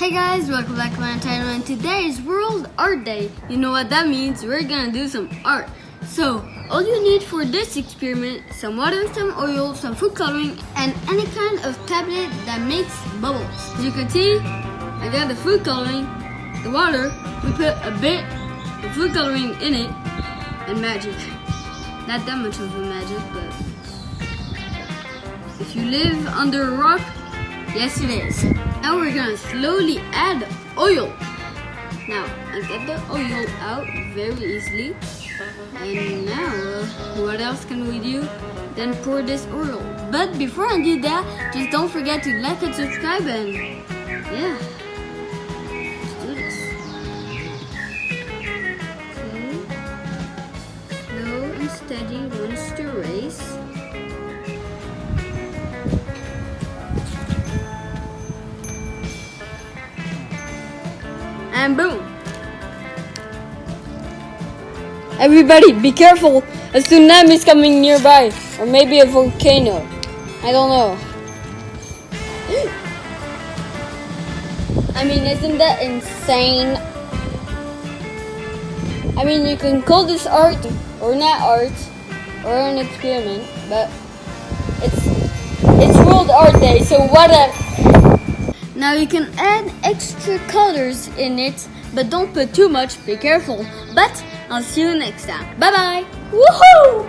Hey guys, welcome back to my channel, and today is World Art Day. You know what that means? We're gonna do some art. So, all you need for this experiment, some water, some oil, some food coloring, and any kind of tablet that makes bubbles. As you can see, I got the food coloring, the water, we put a bit of food coloring in it, and magic. Not that much of a magic, but if you live under a rock, yes it is. Now we're gonna slowly add oil. Now, I get the oil out very easily. And now, what else can we do? Then pour this oil. But before I do that, just don't forget to like and subscribe and yeah, let's do this. Okay. Slow and steady wants to race. And boom! Everybody, be careful! A tsunami is coming nearby, or maybe a volcano. I don't know. I mean, isn't that insane? I mean, you can call this art, or not art, or an experiment, but it's World Art Day, so whatever. Now you can add extra colors in it, but don't put too much, be careful. But I'll see you next time. Bye bye! Woohoo!